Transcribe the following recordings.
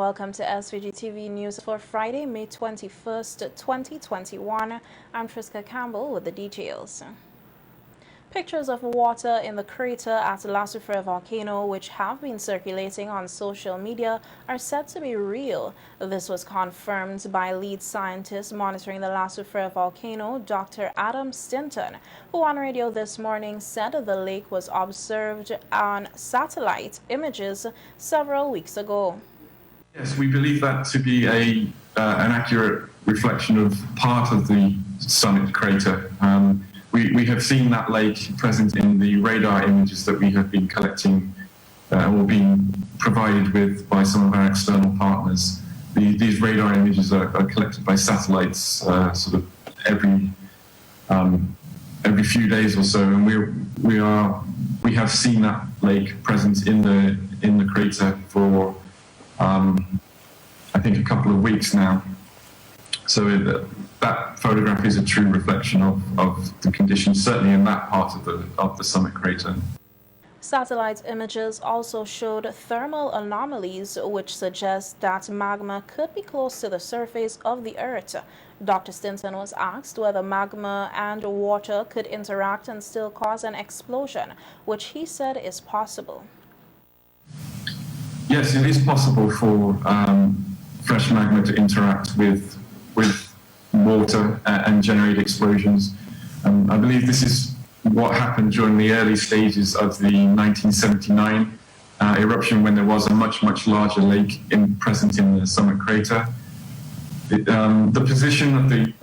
welcome to SVG-TV News for Friday, May 21st, 2021. I'm Triska Campbell with the details. Pictures of water in the crater at the Soufriere volcano, which have been circulating on social media, are said to be real. This was confirmed by lead scientist monitoring the Soufriere volcano, Dr. Adam Stinton, who on radio this morning said the lake was observed on satellite images several weeks ago. Yes, we believe that to be an accurate reflection of part of the summit crater. We have seen that lake present in the radar images that we have been collecting or being provided with by some of our external partners. These radar images are collected by satellites sort of every few days or so, and we have seen that lake present in the crater for I think a couple of weeks now. So that photograph is a true reflection of the conditions, certainly in that part of the summit crater. Satellite images also showed thermal anomalies, which suggest that magma could be close to the surface of the Earth. Dr. Stinton was asked whether magma and water could interact and still cause an explosion, which he said is possible. Yes, it is possible for fresh magma to interact with water and generate explosions. I believe this is what happened during the early stages of the 1979 eruption, when there was a much larger lake present in the summit crater. The position of the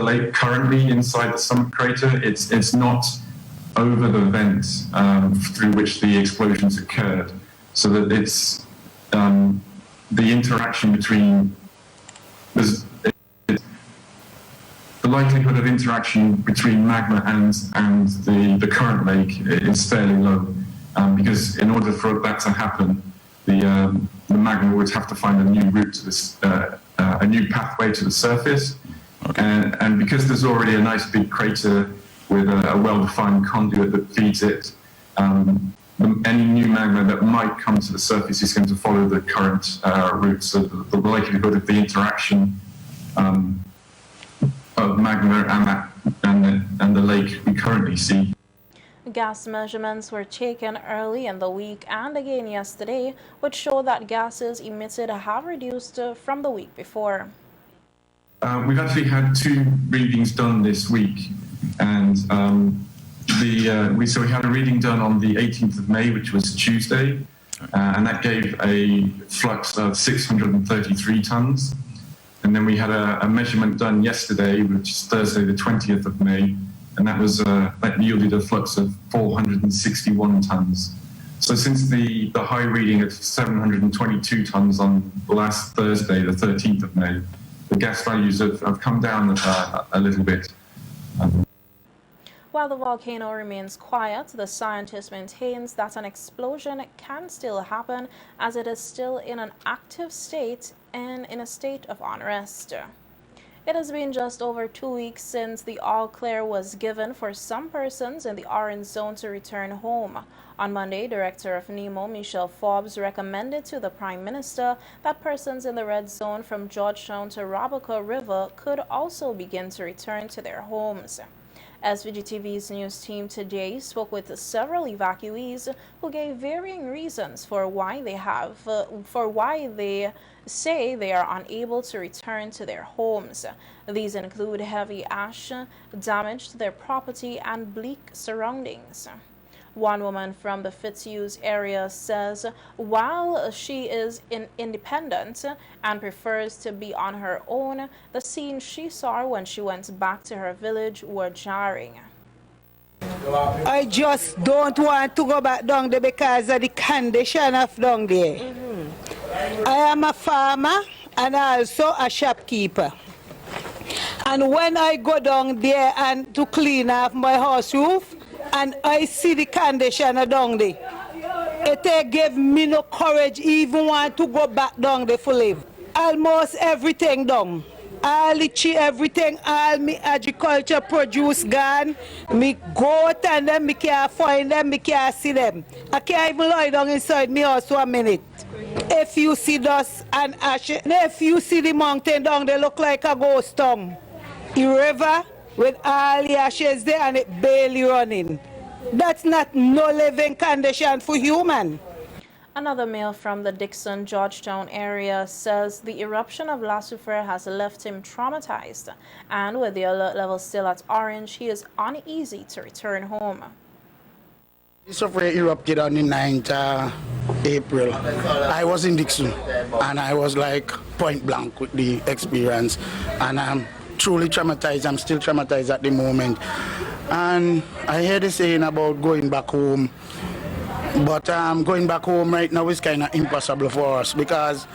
lake currently inside the summit crater, it's not over the vent through which the explosions occurred, so that it's the interaction between the likelihood of interaction between magma and the current lake is fairly low, because in order for that to happen, the magma would have to find a new route to this, a new pathway to the surface, okay. And because there's already a nice big crater with a well-defined conduit that feeds it, any new magma that might come to the surface is going to follow the current route, so the likelihood of the interaction of magma and the lake we currently see. Gas measurements were taken early in the week and again yesterday, which show that gases emitted have reduced from the week before. We've actually had 2 readings done this week, and we had a reading done on the 18th of May, which was Tuesday, and that gave a flux of 633 tons. And then we had a measurement done yesterday, which is Thursday, the 20th of May, and that yielded a flux of 461 tons. So since the high reading of 722 tons on last Thursday, the 13th of May, the gas values have come down a little bit. While the volcano remains quiet, the scientist maintains that an explosion can still happen, as it is still in an active state and in a state of unrest. It has been just over 2 weeks since the all clear was given for some persons in the orange zone to return home. On Monday, Director of NEMO, Michelle Forbes, recommended to the Prime Minister that persons in the red zone from Georgetown to Robeco River could also begin to return to their homes. SVGTV's news team today spoke with several evacuees who gave varying reasons for why they say they are unable to return to their homes. These include heavy ash, damage to their property, and bleak surroundings. One woman from the Fitzhughes area says while she is independent and prefers to be on her own, the scenes she saw when she went back to her village were jarring. I just don't want to go back down there because of the condition of down there. I am a farmer and also a shopkeeper. And when I go down there and to clean off my house roof, and I see the condition down there, it gave me no courage even want to go back down there for live. Almost everything done. All the tree, everything, all me agriculture produce gone. Me goat and them, me can't find them, me can't see them. I can't even lie down inside me house for a minute. if you see dust and ash, if you see the mountain down, they look like a ghost town. The river with all the ashes there and it barely running. That's not no living condition for human. Another male from the Dickson, Georgetown area says the eruption of La Soufriere has left him traumatized, and with the alert level still at orange, he is uneasy to return home. Soufriere erupted on the 9th April. I was in Dickson and I was like point blank with the experience, and I'm truly traumatized. I'm still traumatized at the moment. And I hear the saying about going back home, but going back home right now is kind of impossible for us because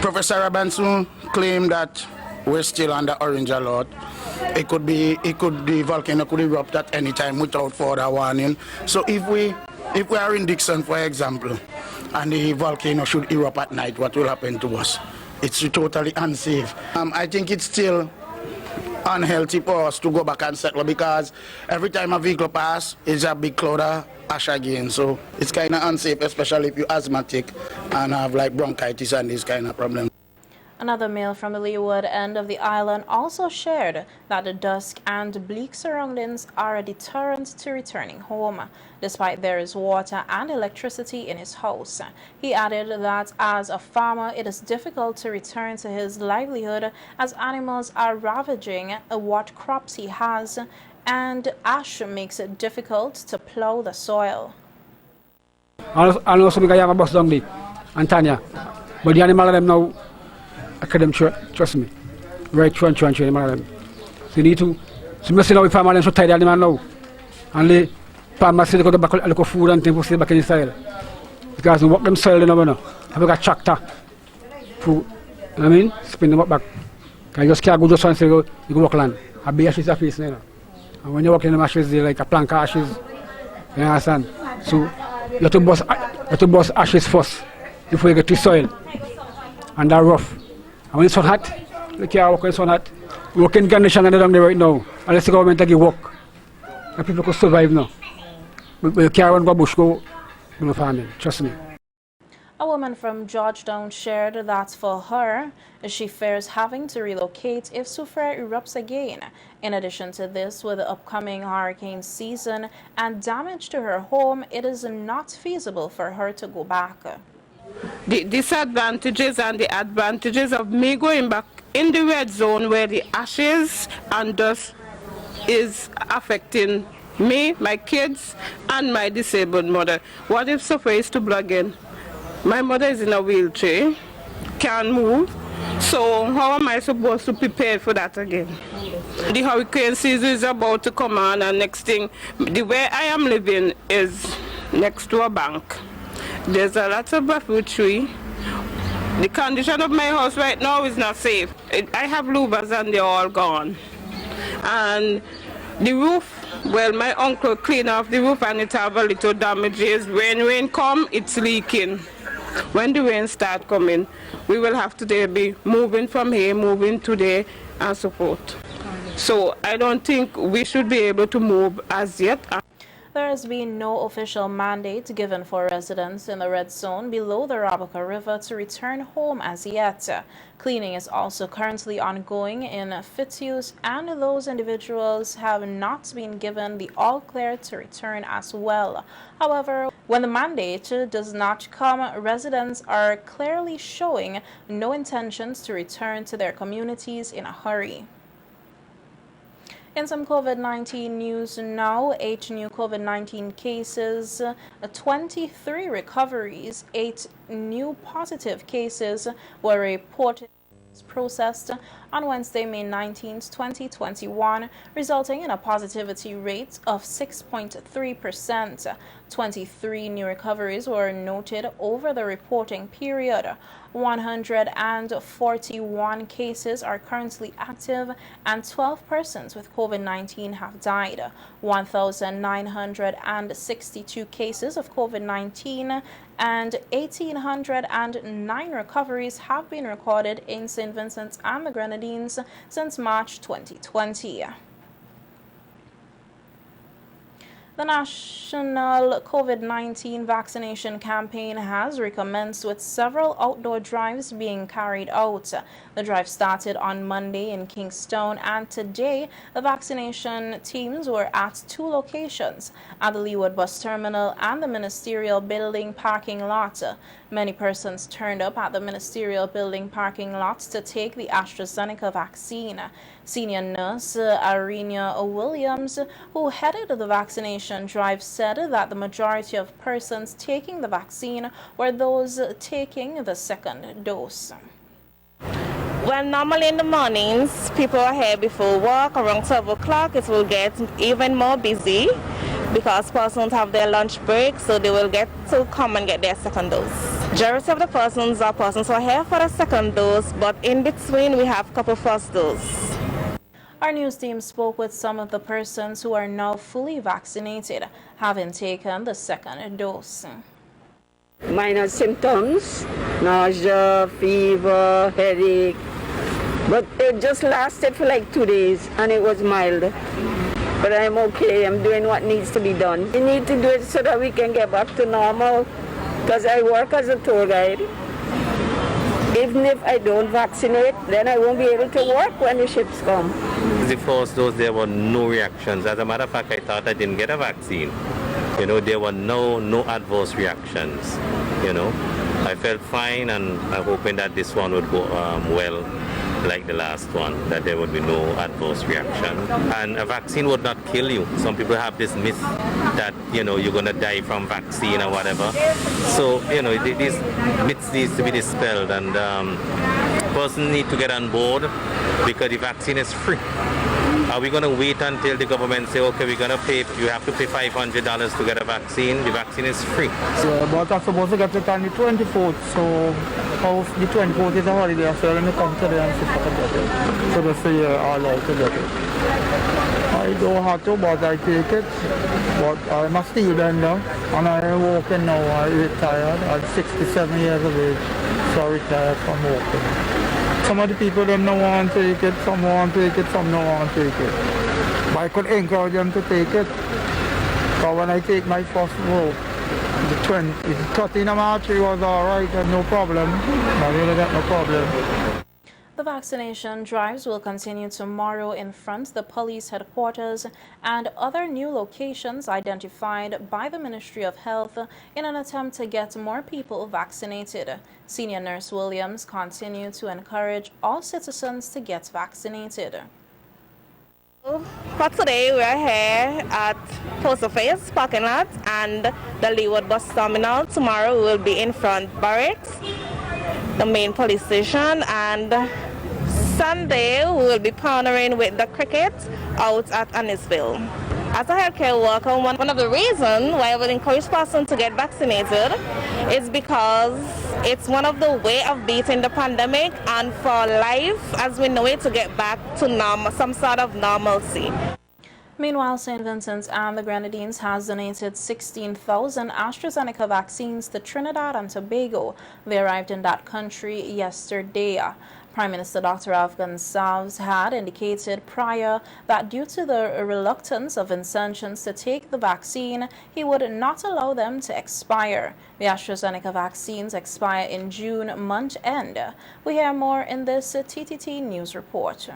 Professor Rabansu claimed that we're still under orange alert. The volcano could erupt at any time without further warning. So if we are in Dickson, for example, and the volcano should erupt at night, what will happen to us? It's totally unsafe. I think it's still unhealthy for us to go back and settle because every time a vehicle passes, it's a big cloud of ash again. So it's kind of unsafe, especially if you're asthmatic and have like bronchitis and this kind of problem. Another male from the leeward end of the island also shared that the dusk and bleak surroundings are a deterrent to returning home, despite there is water and electricity in his house. He added that as a farmer, it is difficult to return to his livelihood as animals are ravaging what crops he has, and ash makes it difficult to plow the soil. And also because I have a bus down there, and Tanya, but the animal them now, I couldn't trust me. Very true, animal them. So you need to, so you see now if farmer them so tired animal now, and the farmer still go back a little food and things still back in the soil. Because they work them soil, you know, have got tractor, food, you know what I mean, spin them up back. Because you just can't go just and say, you go walk land. A big ashes are facing, you know. And when you walk in the ashes, they're like a plank of ashes, you understand? So you have to bust ashes first before you get to soil. And they're rough. And when it's so hot, you can't walk when it's so hot. Working condition and down there right now. Unless the government give work. And people can survive now. But you can't run go bush, go farming. Trust me. A woman from Georgetown shared that for her, she fears having to relocate if Soufriere erupts again. In addition to this, with the upcoming hurricane season and damage to her home, it is not feasible for her to go back. The disadvantages and the advantages of me going back in the red zone where the ashes and dust is affecting me, my kids, and my disabled mother. What if Soufriere is to blow again? My mother is in a wheelchair, can't move, so how am I supposed to prepare for that again? The hurricane season is about to come on, and next thing, the way I am living is next to a bank. There's a lot of refuge tree. The condition of my house right now is not safe. I have louvers and they're all gone. And the roof, well, my uncle cleaned off the roof and it have a little damages. When rain come, it's leaking. When the rain start coming, we will have to be moving from here, moving to there, and so forth. So I don't think we should be able to move as yet. There has been no official mandate given for residents in the red zone below the Rabaca River to return home as yet. Cleaning is also currently ongoing in Fitzhugh, and those individuals have not been given the all-clear to return as well. However, when the mandate does not come, residents are clearly showing no intentions to return to their communities in a hurry. In some COVID-19 news now, 8 new COVID-19 cases, 23 recoveries, 8 new positive cases were reported processed on Wednesday, May 19, 2021, resulting in a positivity rate of 6.3%. 23 new recoveries were noted over the reporting period. 141 cases are currently active and 12 persons with COVID-19 have died. 1,962 cases of COVID-19 and 1,809 recoveries have been recorded in St. Vincent and the Grenadines since March 2020. The national COVID-19 vaccination campaign has recommenced with several outdoor drives being carried out. The drive started on Monday in Kingston, and today the vaccination teams were at two locations, at the Leeward Bus Terminal and the Ministerial Building parking lot. Many persons turned up at the Ministerial Building parking lot to take the AstraZeneca vaccine. Senior nurse Arena Williams, who headed the vaccination drive, said that the majority of persons taking the vaccine were those taking the second dose. Well, normally in the mornings, people are here before work. Around 12 o'clock, it will get even more busy because persons have their lunch break, so they will get to come and get their second dose. Majority of the persons are persons who are here for the second dose, but in between we have a couple first dose. Our news team spoke with some of the persons who are now fully vaccinated, having taken the second dose. Minor symptoms, nausea, fever, headache, but it just lasted for like 2 days and it was mild. But I'm okay, I'm doing what needs to be done. We need to do it so that we can get back to normal, because I work as a tour guide. Even if I don't vaccinate, then I won't be able to work when the ships come. The first dose, there were no reactions. As a matter of fact, I thought I didn't get a vaccine. You know, there were no adverse reactions. You know, I felt fine, and I'm hoping that this one would go well, like the last one, that there would be no adverse reaction. And a vaccine would not kill you. Some people have this myth that, you know, you're going to die from vaccine or whatever. So, you know, these myths need to be dispelled, and persons need to get on board because the vaccine is free. Are we going to wait until the government say, okay, we're going to pay, you have to pay $500 to get a vaccine? The vaccine is free. Yeah, but I'm supposed to get it on the 24th, so the 24th is a holiday, so let me come today and see if I can get it. So they say all out to get it. I don't have to, but I take it. But I'm a steel bender, and I'm working now. I retired. I'm 67 years of age, so I retired from working. Some of the people them don't want to take it, some want to take it, some don't want to take it. But I could encourage them to take it. But when I take my first vote, the 13th of March, it was all right, and no problem. I really got no problem. The vaccination drives will continue tomorrow in front of the police headquarters and other new locations identified by the Ministry of Health in an attempt to get more people vaccinated. Senior Nurse Williams continued to encourage all citizens to get vaccinated. For today, we are here at Post Office parking lot and the Leeward Bus Terminal. Tomorrow, we will be in front barracks, the main police station, and Sunday we will be partnering with the cricket out at Annisville. As a healthcare worker, one of the reasons why I would encourage persons to get vaccinated is because it's one of the ways of beating the pandemic and for life as we know it to get back to some sort of normalcy. Meanwhile, St. Vincent and the Grenadines has donated 16,000 AstraZeneca vaccines to Trinidad and Tobago. They arrived in that country yesterday. Prime Minister Dr. Ralph Gonsalves had indicated prior that due to the reluctance of Vincentians to take the vaccine, he would not allow them to expire. The AstraZeneca vaccines expire in June month end. We hear more in this TTT News report.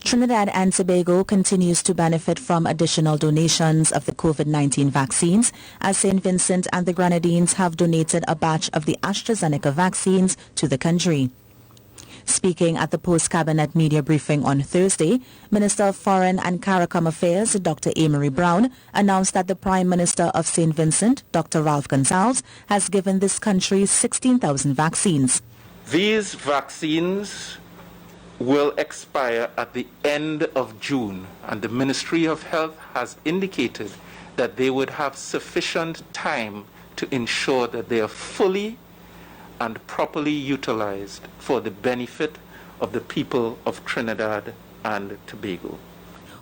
Trinidad and Tobago continues to benefit from additional donations of the COVID-19 vaccines, as St. Vincent and the Grenadines have donated a batch of the AstraZeneca vaccines to the country. Speaking at the post-cabinet media briefing on Thursday, Minister of Foreign and CARICOM Affairs, Dr. Amory Brown, announced that the Prime Minister of St. Vincent, Dr. Ralph Gonsalves, has given this country 16,000 vaccines. These vaccines will expire at the end of June, and the Ministry of Health has indicated that they would have sufficient time to ensure that they are fully and properly utilized for the benefit of the people of Trinidad and Tobago.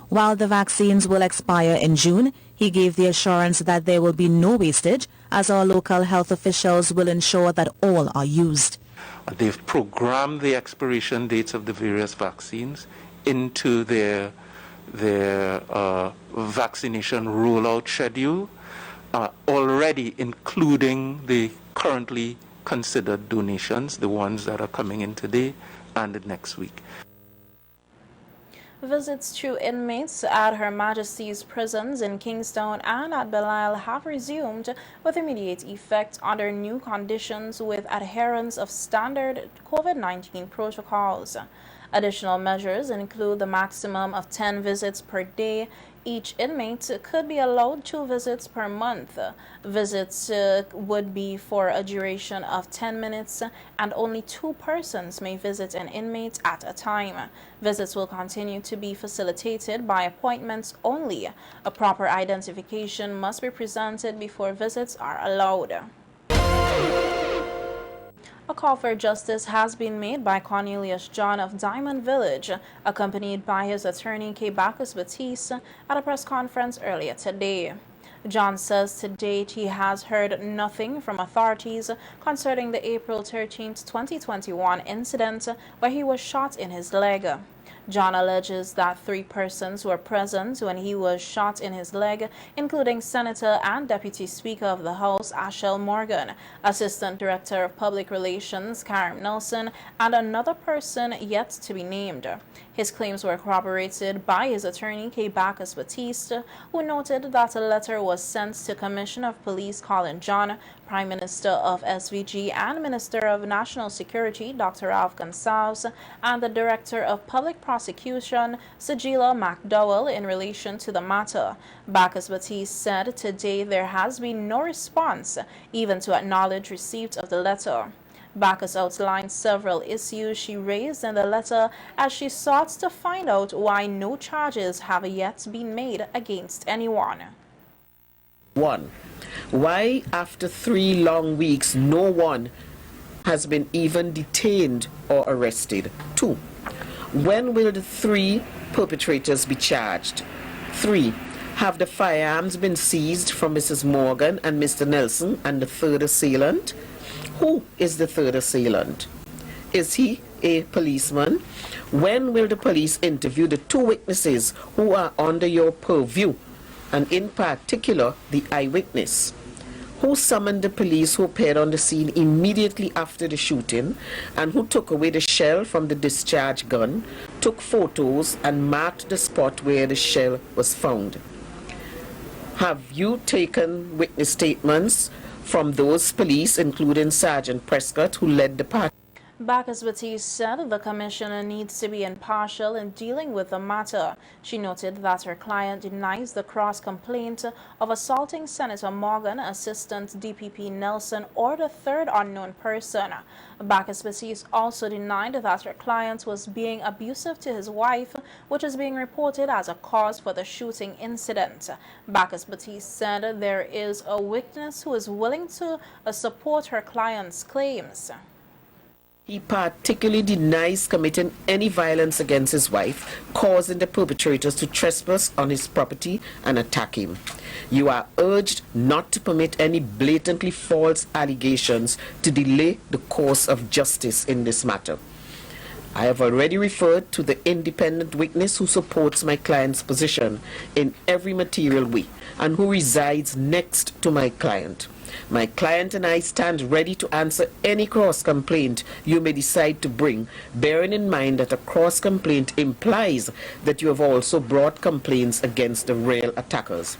While the vaccines will expire in June, he gave the assurance that there will be no wastage, as our local health officials will ensure that all are used. They've programmed the expiration dates of the various vaccines into their their vaccination rollout schedule, already including the currently considered donations, the ones that are coming in today and next week. Visits to inmates at Her Majesty's prisons in Kingstown and at Belial have resumed with immediate effect under new conditions with adherence of standard COVID-19 protocols. Additional measures include the maximum of 10 visits per day. Each inmate could be allowed 2 visits per month. Visits would be for a duration of 10 minutes, and only 2 persons may visit an inmate at a time. Visits will continue to be facilitated by appointments only. A proper identification must be presented before visits are allowed. A call for justice has been made by Cornelius John of Diamond Village, accompanied by his attorney K. Bacchus Batiste, at a press conference earlier today. John says to date he has heard nothing from authorities concerning the April 13, 2021 incident where he was shot in his leg. John alleges that 3 persons were present when he was shot in his leg, including Senator and Deputy Speaker of the House Ashel Morgan, Assistant Director of Public Relations Karen Nelson, and another person yet to be named. His claims were corroborated by his attorney K. Bacchus Batiste, who noted that a letter was sent to Commissioner of Police Colin John, Prime Minister of SVG and Minister of National Security Dr. Ralph Gonsalves, and the Director of Public Prosecution Sajila McDowell in relation to the matter. Bacchus Batiste said today there has been no response, even to acknowledge receipt of the letter. Bacchus outlined several issues she raised in the letter as she sought to find out why no charges have yet been made against anyone. 1. Why after 3 long weeks no one has been even detained or arrested? 2. When will the 3 perpetrators be charged? 3. Have the firearms been seized from Mrs. Morgan and Mr. Nelson and the 3rd assailant? Who is the 3rd assailant? Is he a policeman? When will the police interview the 2 witnesses who are under your purview, and in particular the eyewitness? Who summoned the police who appeared on the scene immediately after the shooting, and who took away the shell from the discharge gun, took photos, and marked the spot where the shell was found? Have you taken witness statements from those police, including Sergeant Prescott, who led the party? Bacchus Batiste said the commissioner needs to be impartial in dealing with the matter. She noted that her client denies the cross-complaint of assaulting Senator Morgan, Assistant DPP Nelson, or the 3rd unknown person. Bacchus Batiste also denied that her client was being abusive to his wife, which is being reported as a cause for the shooting incident. Bacchus Batiste said there is a witness who is willing to support her client's claims. He particularly denies committing any violence against his wife, causing the perpetrators to trespass on his property and attack him. You are urged not to permit any blatantly false allegations to delay the course of justice in this matter. I have already referred to the independent witness who supports my client's position in every material way and who resides next to my client. My client and I stand ready to answer any cross-complaint you may decide to bring, bearing in mind that a cross-complaint implies that you have also brought complaints against the real attackers.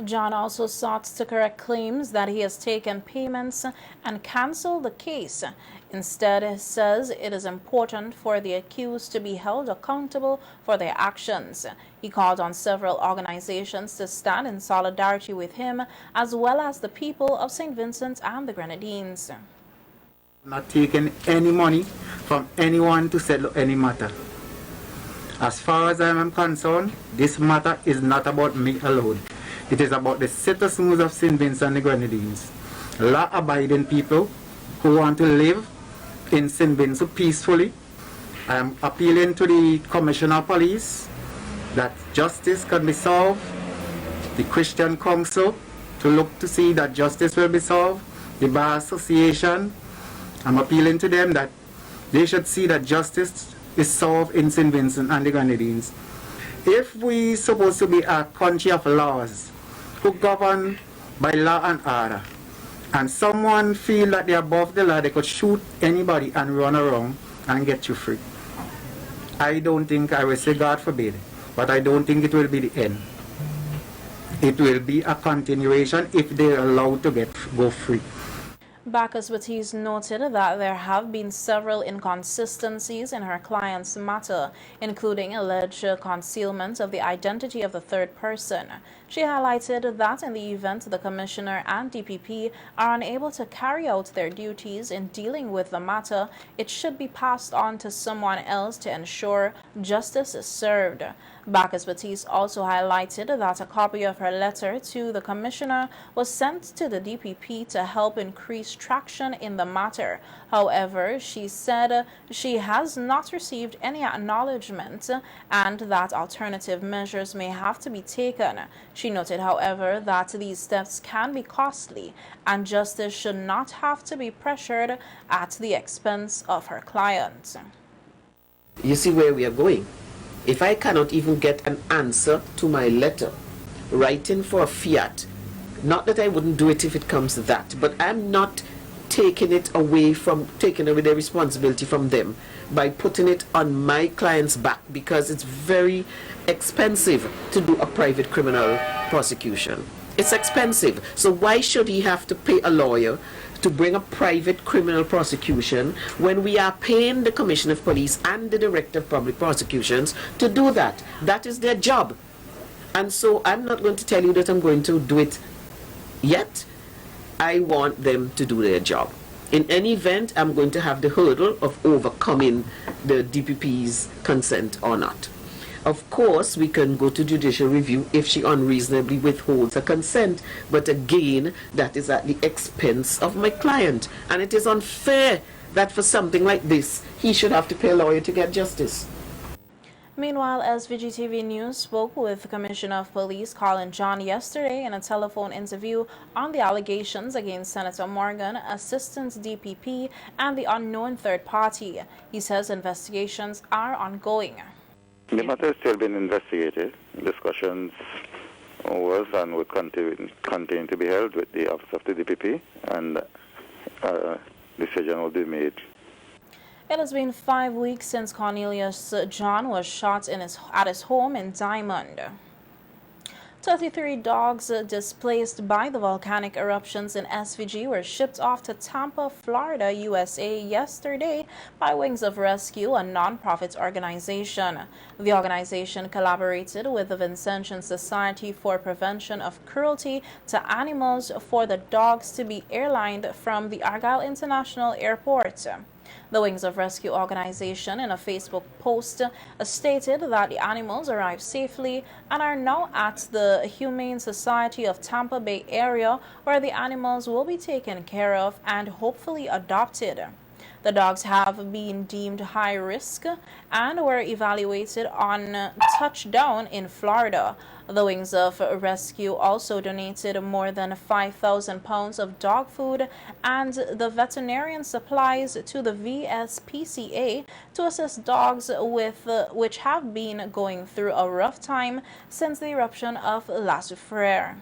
John also sought to correct claims that he has taken payments and canceled the case. Instead, he says it is important for the accused to be held accountable for their actions. He called on several organizations to stand in solidarity with him, as well as the people of St. Vincent and the Grenadines. Not taking any money from anyone to settle any matter. As far as I am concerned, this matter is not about me alone. It is about the citizens of St. Vincent and the Grenadines, law-abiding people who want to live in St. Vincent peacefully. I am appealing to the Commissioner of Police that justice can be solved, the Christian Council to look to see that justice will be solved, the Bar Association. I'm appealing to them that they should see that justice is solved in St. Vincent and the Grenadines. If we supposed to be a country of laws, who govern by law and order, and someone feel that they're above the law, they could shoot anybody and run around and get you free. I don't think, I will say God forbid, but I don't think it will be the end. It will be a continuation if they're allowed to go free. Evacuee noted that there have been several inconsistencies in her client's matter, including alleged concealment of the identity of the third person. She highlighted that in the event the Commissioner and DPP are unable to carry out their duties in dealing with the matter, it should be passed on to someone else to ensure justice is served. Evacuee also highlighted that a copy of her letter to the Commissioner was sent to the DPP to help increase traction in the matter. However, she said she has not received any acknowledgement and that alternative measures may have to be taken. She noted, however, that these steps can be costly and justice should not have to be pressured at the expense of her client. You see where we are going. If I cannot even get an answer to my letter, writing for a fiat, not that I wouldn't do it if it comes to that, but I'm not taking away the responsibility from them by putting it on my client's back, because it's very expensive to do a private criminal prosecution. It's expensive. So why should he have to pay a lawyer to bring a private criminal prosecution when we are paying the Commissioner of Police and the Director of Public Prosecutions to do that? That is their job. And so I'm not going to tell you that I'm going to do it yet. I want them to do their job. In any event, I'm going to have the hurdle of overcoming the DPP's consent or not. Of course, we can go to judicial review if she unreasonably withholds her consent, but again, that is at the expense of my client. And it is unfair that for something like this, he should have to pay a lawyer to get justice. Meanwhile, SVG-TV News spoke with Commissioner of Police Colin John yesterday in a telephone interview on the allegations against Senator Morgan, Assistant DPP, and the unknown third party. He says investigations are ongoing. The matter is still being investigated. Discussions was and will continue to be held with the Office of the DPP, and decision will be made. It has been 5 weeks since Cornelius John was shot at his home in Diamond. 33 dogs displaced by the volcanic eruptions in SVG were shipped off to Tampa, Florida, USA yesterday by Wings of Rescue, a non-profit organization. The organization collaborated with the Vincentian Society for Prevention of Cruelty to Animals for the dogs to be airlined from the Argyle International Airport. The Wings of Rescue organization, in a Facebook post, stated that the animals arrived safely and are now at the Humane Society of Tampa Bay area, where the animals will be taken care of and hopefully adopted. The dogs have been deemed high risk and were evaluated on touchdown in Florida. The Wings of Rescue also donated more than 5,000 pounds of dog food and the veterinarian supplies to the VSPCA to assist dogs which have been going through a rough time since the eruption of Soufriere.